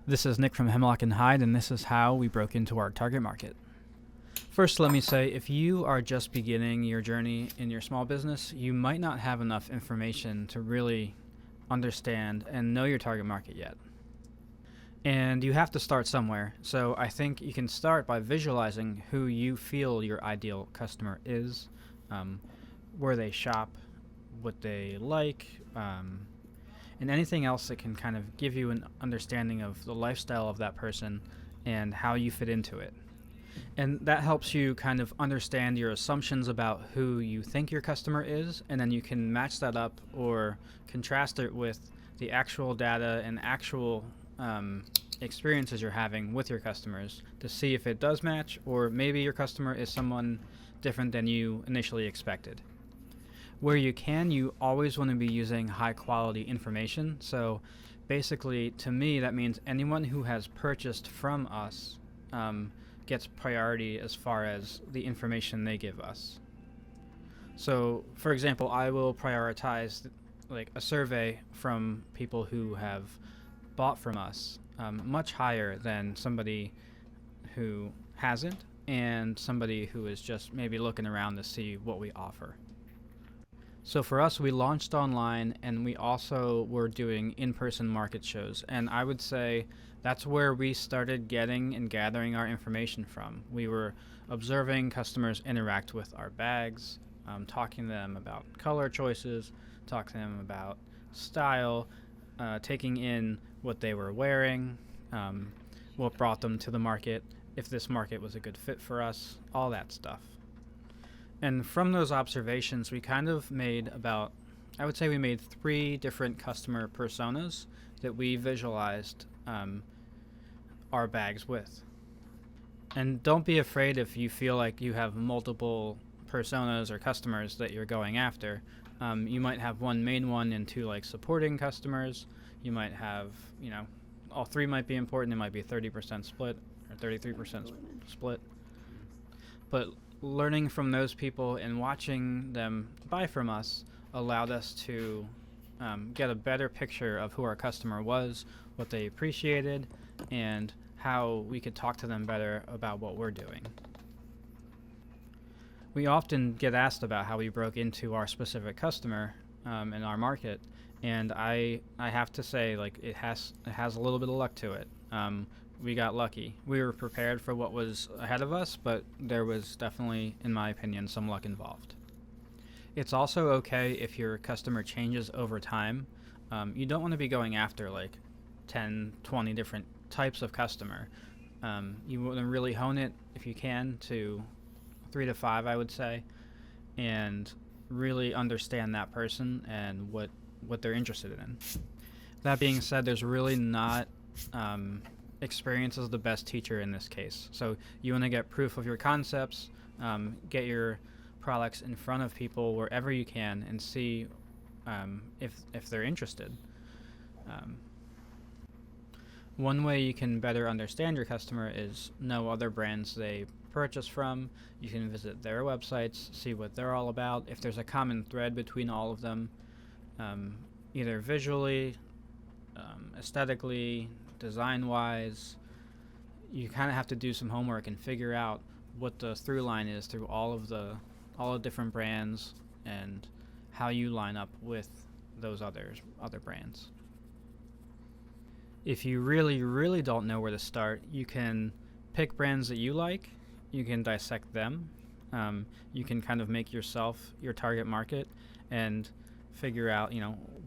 This is Nick from Hemlock and Hyde, and this is how we broke into our target market. First, let me say, if you are just beginning your journey in your small business, you might not have enough information to really understand and know your target market yet. And you have to start somewhere, so I think you can start by visualizing who you feel your ideal customer is, where they shop, what they like, and anything else that can kind of give you an understanding of the lifestyle of that person and how you fit into it. And that helps you kind of understand your assumptions about who you think your customer is, and then you can match that up or contrast it with the actual data and actual experiences you're having with your customers to see if it does match, or maybe your customer is someone different than you initially expected. Where you can, you always want to be using high quality information. So basically, to me, that means anyone who has purchased from us gets priority as far as the information they give us. So, for example, I will prioritize like a survey from people who have bought from us much higher than somebody who hasn't, and somebody who is just maybe looking around to see what we offer. So for us, we launched online, and we also were doing in-person market shows. And I would say that's where we started getting and gathering our information from. We were observing customers interact with our bags, talking to them about color choices, talking to them about style, taking in what they were wearing, what brought them to the market, if this market was a good fit for us, all that stuff. And from those observations, we kind of made I would say we made 3 different customer personas that we visualized our bags with. And don't be afraid if you feel like you have multiple personas or customers that you're going after. You might have one main one and 2 like supporting customers. You might have, all 3 might be important. It might be 30% split or 33% split. But learning from those people and watching them buy from us allowed us to get a better picture of who our customer was, what they appreciated, and how we could talk to them better about what we're doing. We often get asked about how we broke into our specific customer in our market, and I have to say, like, it has a little bit of luck to it. We got lucky. We were prepared for what was ahead of us, but there was definitely, in my opinion, some luck involved. It's also okay if your customer changes over time. You don't want to be going after like 10, 20 different types of customer. You want to really hone it, if you can, to 3 to 5, I would say, and really understand that person and what they're interested in. That being said, there's really not experience is the best teacher in this case. So you want to get proof of your concepts, get your products in front of people wherever you can, and see if they're interested. One way you can better understand your customer is know other brands they purchase from. You can visit their websites, see what they're all about, if there's a common thread between all of them, either visually, aesthetically, design-wise. You kind of have to do some homework and figure out what the through line is through all the different brands and how you line up with those other brands. If you really, really don't know where to start, you can pick brands that you like. You can dissect them. You can kind of make yourself your target market and figure out,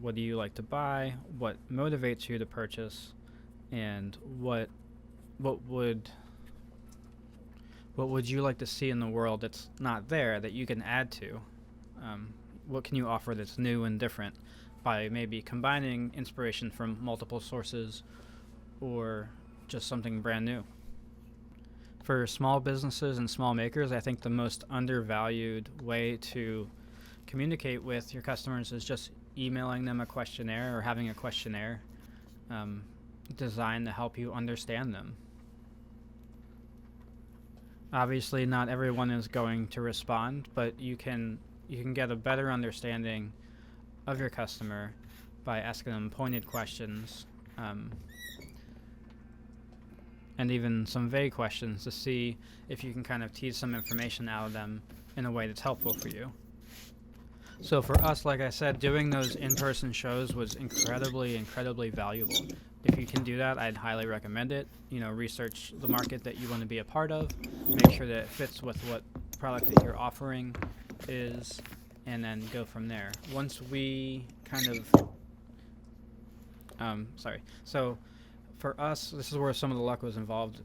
what do you like to buy, what motivates you to purchase, and what would you like to see in the world that's not there that you can add to? What can you offer that's new and different by maybe combining inspiration from multiple sources or just something brand new? For small businesses and small makers, I think the most undervalued way to communicate with your customers is just emailing them a questionnaire or having a questionnaire designed to help you understand them. Obviously, not everyone is going to respond, but you can get a better understanding of your customer by asking them pointed questions and even some vague questions to see if you can kind of tease some information out of them in a way that's helpful for you. So for us, like I said, doing those in-person shows was incredibly valuable. If you can do that, I'd highly recommend it. Research the market that you want to be a part of, make sure that it fits with what product that you're offering is, and then go from there. Once we kind of, so for us, this is where some of the luck was involved.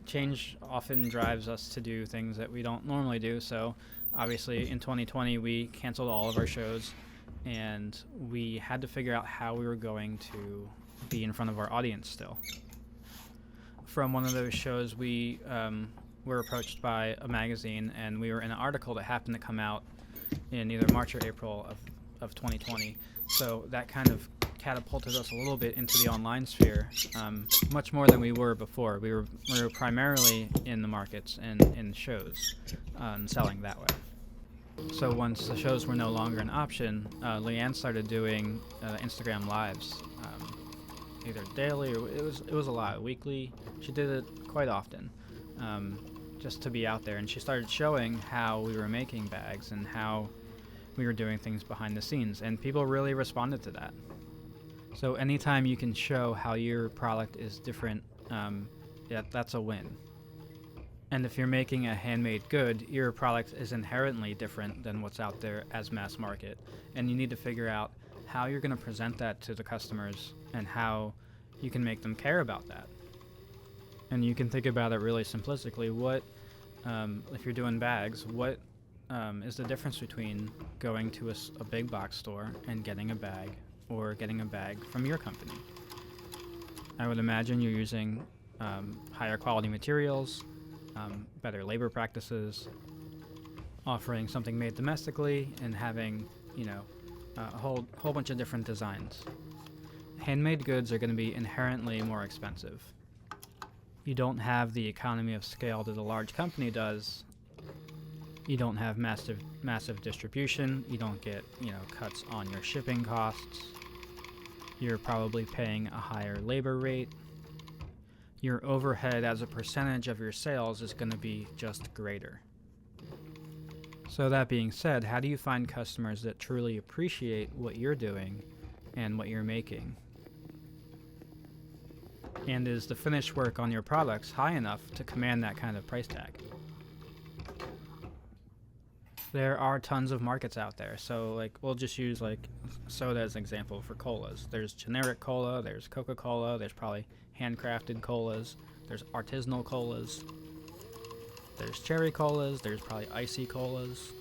Change often drives us to do things that we don't normally do. So obviously in 2020, we canceled all of our shows, and we had to figure out how we were going to be in front of our audience still. From one of those shows, we were approached by a magazine, and we were in an article that happened to come out in either March or April of 2020. So that kind of catapulted us a little bit into the online sphere, much more than we were before. We were primarily in the markets and in shows, and selling that way. So once the shows were no longer an option, Leanne started doing Instagram lives, either daily or it was a lot, weekly. She did it quite often, just to be out there. And she started showing how we were making bags and how we were doing things behind the scenes, and people really responded to that. So anytime you can show how your product is different, that's a win. And if you're making a handmade good, your product is inherently different than what's out there as mass market. And you need to figure out how you're going to present that to the customers and how you can make them care about that. And you can think about it really simplistically. If you're doing bags, what is the difference between going to a big box store and getting a bag, or getting a bag from your company? I would imagine you're using higher quality materials, better labor practices, offering something made domestically, and having a whole bunch of different designs. Handmade goods are going to be inherently more expensive. You don't have the economy of scale that a large company does. You don't have massive distribution. You don't get cuts on your shipping costs. You're probably paying a higher labor rate. Your overhead as a percentage of your sales is going to be just greater. So that being said, how do you find customers that truly appreciate what you're doing and what you're making? And is the finished work on your products high enough to command that kind of price tag? There are tons of markets out there. So we'll just use soda as an example for colas. There's generic cola, there's Coca-Cola, there's probably handcrafted colas, there's artisanal colas, there's cherry colas, there's probably icy colas.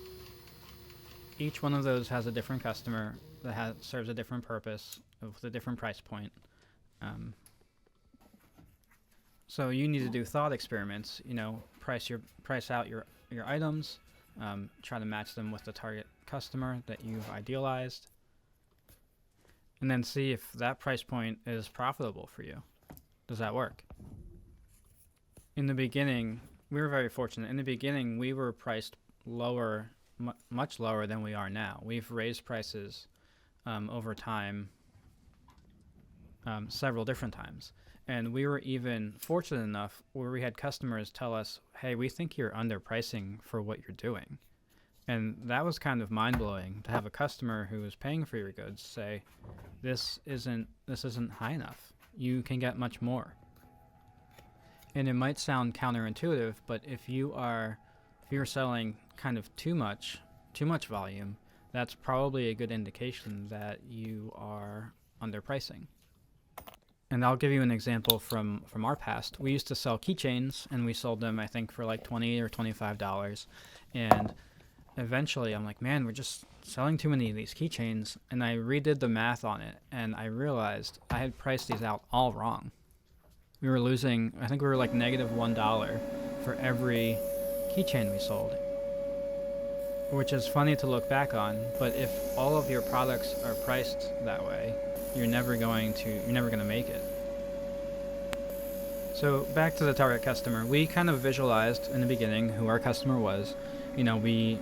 Each one of those has a different customer that serves a different purpose with a different price point. So you need to do thought experiments, price out your items, try to match them with the target customer that you've idealized, and then see if that price point is profitable for you. Does that work? In the beginning, we were very fortunate. In the beginning, we were priced lower, much lower than we are now. We've raised prices over time, several different times. And we were even fortunate enough where we had customers tell us, hey, we think you're underpricing for what you're doing. And that was kind of mind-blowing to have a customer who was paying for your goods say, this isn't high enough. You can get much more. And it might sound counterintuitive, but if you're selling kind of too much volume, that's probably a good indication that you are underpricing. And I'll give you an example from our past. We used to sell keychains, and we sold them, I think, for $20 or $25. And eventually, I'm like, man, we're just selling too many of these keychains. And I redid the math on it, and I realized I had priced these out all wrong. We were losing, I think we were negative $1 for every keychain we sold, which is funny to look back on. But if all of your products are priced that way, you're never going to make it. So back to the target customer, we kind of visualized in the beginning who our customer was. We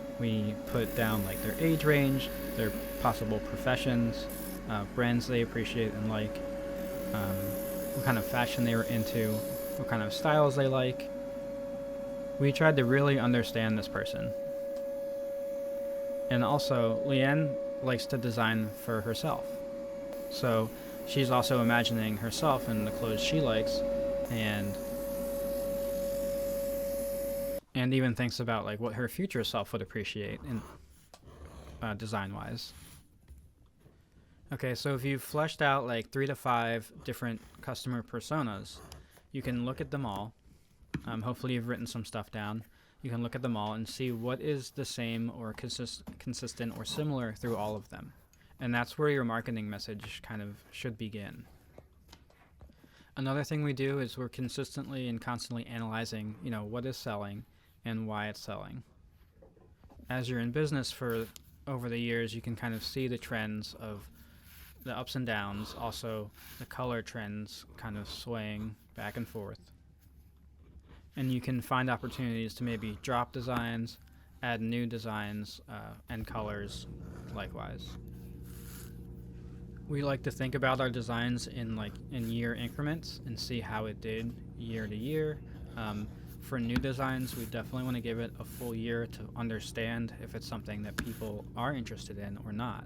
put down their age range, their possible professions, brands they appreciate and like, what kind of fashion they were into, what kind of styles they like. We tried to really understand this person. And also, Leanne likes to design for herself. So she's also imagining herself in the clothes she likes, and even thinks about like what her future self would appreciate in design wise. Okay, so if you've fleshed out like 3 to 5 different customer personas, you can look at them all. Hopefully you've written some stuff down. You can look at them all and see what is the same or consistent or similar through all of them. And that's where your marketing message kind of should begin. Another thing we do is we're consistently and constantly analyzing, what is selling and why it's selling. As you're in business for over the years, you can kind of see the trends of the ups and downs, also the color trends kind of swaying back and forth. And you can find opportunities to maybe drop designs, add new designs, and colors likewise. We like to think about our designs in year increments and see how it did year to year. For new designs, we definitely want to give it a full year to understand if it's something that people are interested in or not.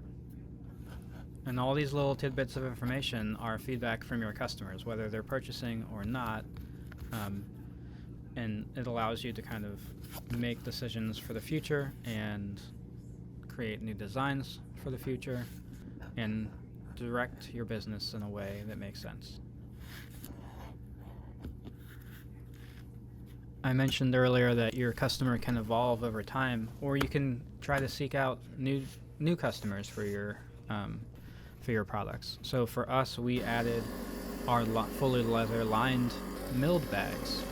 And all these little tidbits of information are feedback from your customers, whether they're purchasing or not. And it allows you to kind of make decisions for the future and create new designs for the future and direct your business in a way that makes sense. I mentioned earlier that your customer can evolve over time, or you can try to seek out new customers for your products. So for us, we added our fully leather lined milled bags.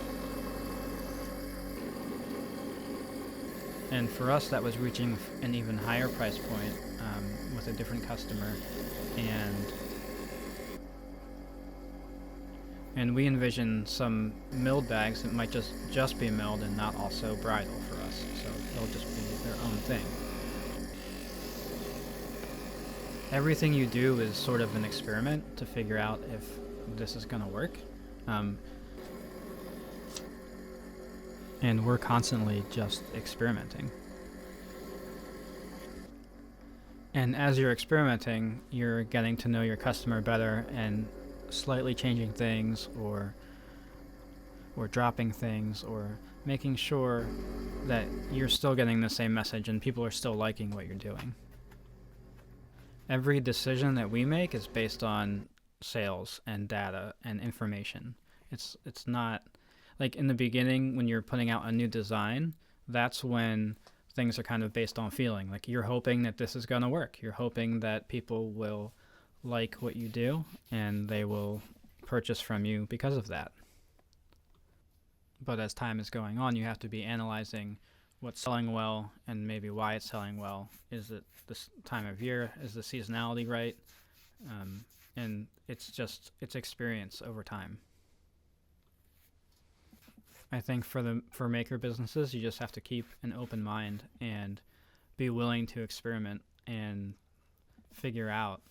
And for us, that was reaching an even higher price point with a different customer, and we envision some milled bags that might just be milled and not also bridal for us, so they'll just be their own thing. Everything you do is sort of an experiment to figure out if this is going to work. And we're constantly just experimenting. And as you're experimenting, you're getting to know your customer better and slightly changing things or dropping things or making sure that you're still getting the same message and people are still liking what you're doing. Every decision that we make is based on sales and data and information. It's not like in the beginning when you're putting out a new design, that's when things are kind of based on feeling. Like you're hoping that this is going to work. You're hoping that people will like what you do and they will purchase from you because of that. But as time is going on, you have to be analyzing what's selling well and maybe why it's selling well. Is it this time of year? Is the seasonality right? And it's experience over time. I think for maker businesses, you just have to keep an open mind and be willing to experiment and figure out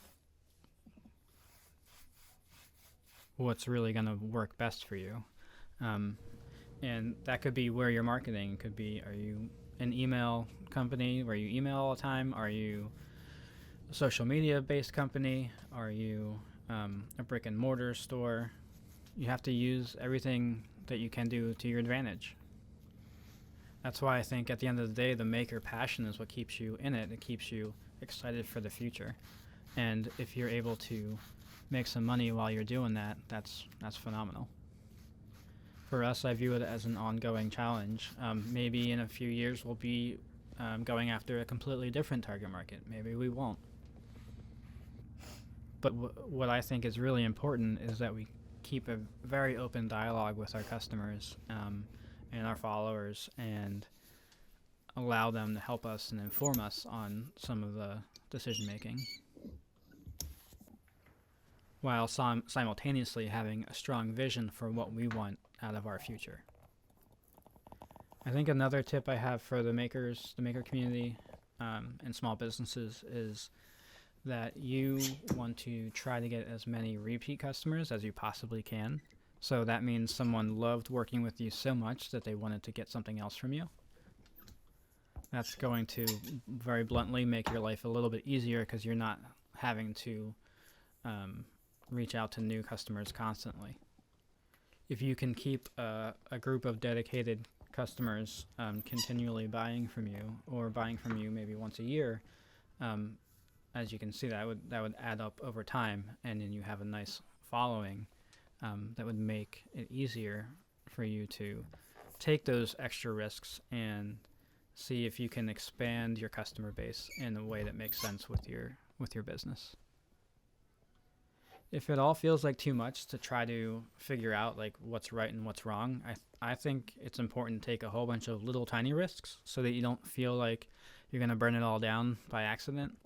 what's really going to work best for you. And that could be where your marketing could be. Are you an email company where you email all the time? Are you a social media based company? Are you a brick and mortar store? You have to use everything that you can do to your advantage. That's why I think at the end of the day, the maker passion is what keeps you in it. It keeps you excited for the future. And if you're able to make some money while you're doing that, that's phenomenal. For us, I view it as an ongoing challenge. Maybe in a few years we'll be going after a completely different target market. Maybe we won't. But what I think is really important is that we keep a very open dialogue with our customers and our followers and allow them to help us and inform us on some of the decision making, while simultaneously having a strong vision for what we want out of our future. I think another tip I have for the maker community and small businesses is that you want to try to get as many repeat customers as you possibly can. So that means someone loved working with you so much that they wanted to get something else from you. That's going to very bluntly make your life a little bit easier because you're not having to reach out to new customers constantly. If you can keep a group of dedicated customers continually buying from you, or buying from you maybe once a year, as you can see, that would add up over time, and then you have a nice following. That would make it easier for you to take those extra risks and see if you can expand your customer base in a way that makes sense with your business. If it all feels like too much to try to figure out like what's right and what's wrong, I think it's important to take a whole bunch of little tiny risks so that you don't feel like you're going to burn it all down by accident.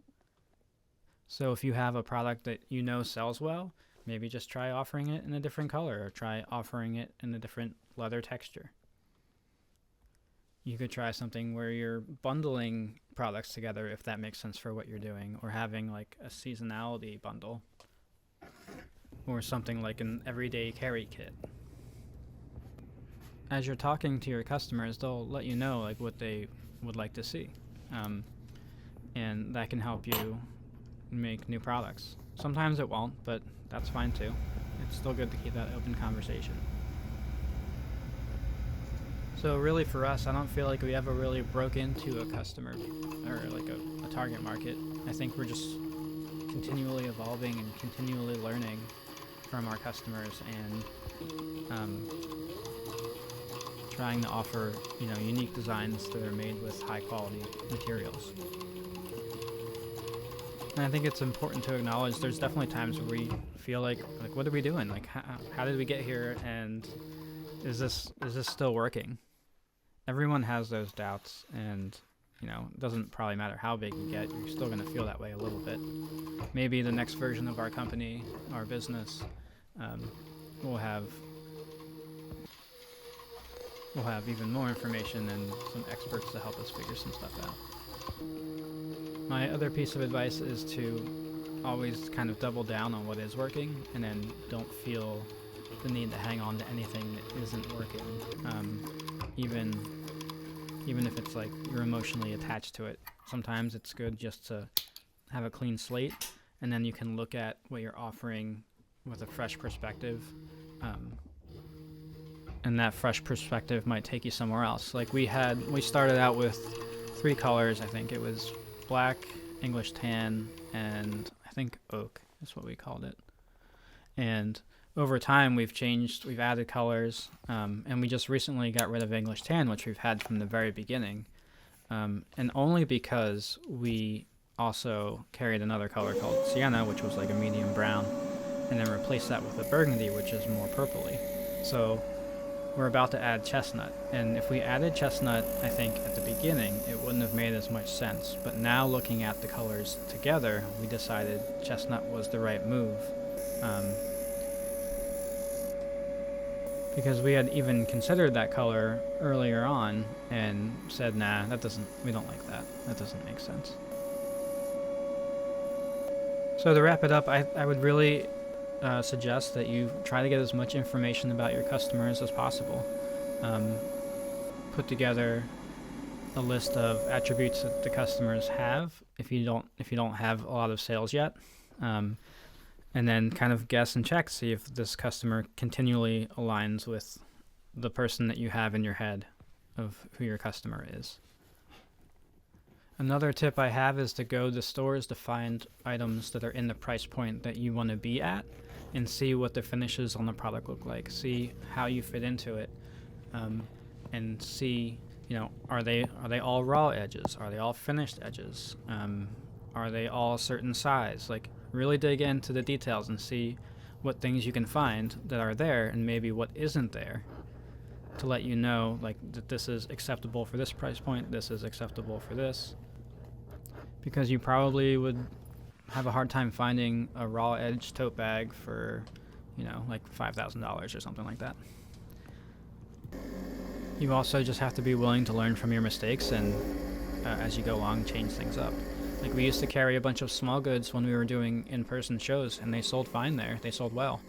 So if you have a product that you know sells well, maybe just try offering it in a different color, or try offering it in a different leather texture. You could try something where you're bundling products together if that makes sense for what you're doing, or having like a seasonality bundle, or something like an everyday carry kit. As you're talking to your customers, they'll let you know like what they would like to see, and that can help you make new products. Sometimes it won't, but that's fine too. It's still good to keep that open conversation. So really for us, I don't feel like we ever really broke into a customer or like a target market. I think we're just continually evolving and continually learning from our customers, and trying to offer unique designs that are made with high quality materials. And I think it's important to acknowledge there's definitely times where we feel like what are we doing? Like how did we get here, and is this still working? Everyone has those doubts, and it doesn't probably matter how big you get, you're still going to feel that way a little bit. Maybe the next version of our company, our business, we'll have even more information and some experts to help us figure some stuff out. My other piece of advice is to always kind of double down on what is working, and then don't feel the need to hang on to anything that isn't working. Even if it's like you're emotionally attached to it, sometimes it's good just to have a clean slate, and then you can look at what you're offering with a fresh perspective, and that fresh perspective might take you somewhere else. Like we started out with 3 colors. I think it was black, English tan, and I think oak is what we called it. And over time, we've added colors, and we just recently got rid of English tan, which we've had from the very beginning, and only because we also carried another color called sienna, which was like a medium brown, and then replaced that with a burgundy, which is more purpley. So we're about to add chestnut, and if we added chestnut, I think at the beginning, it wouldn't have made as much sense. But now looking at the colors together, we decided chestnut was the right move. Because we had even considered that color earlier on and said, nah, we don't like that. That doesn't make sense. So to wrap it up, I would really suggest that you try to get as much information about your customers as possible. Put together a list of attributes that the customers have if you don't have a lot of sales yet. And then kind of guess and check, see if this customer continually aligns with the person that you have in your head of who your customer is. Another tip I have is to go to stores to find items that are in the price point that you want to be at, and see what the finishes on the product look like. See how you fit into it, and see, are they all raw edges? Are they all finished edges? Are they all a certain size? Like, really dig into the details and see what things you can find that are there, and maybe what isn't there, to let you know like that this is acceptable for this price point, this is acceptable for this. Because you probably would have a hard time finding a raw edge tote bag for, like $5,000 or something like that. You also just have to be willing to learn from your mistakes, and as you go along, change things up. Like we used to carry a bunch of small goods when we were doing in-person shows, and they sold fine there. They sold well.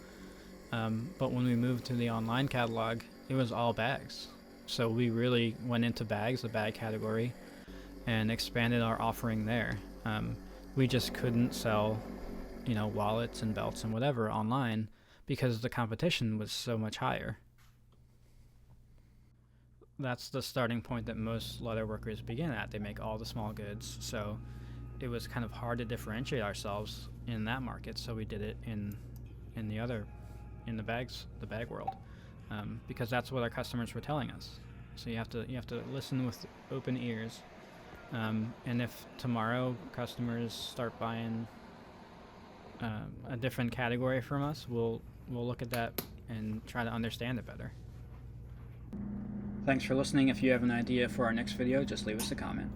But when we moved to the online catalog, it was all bags. So we really went into bags, the bag category, and expanded our offering there. We just couldn't sell, wallets and belts and whatever online because the competition was so much higher. That's the starting point that most leather workers begin at. They make all the small goods, so it was kind of hard to differentiate ourselves in that market. So we did it in the bag world, because that's what our customers were telling us. So you have to listen with open ears. And if tomorrow customers start buying a different category from us, we'll look at that and try to understand it better. Thanks for listening. If you have an idea for our next video, just leave us a comment.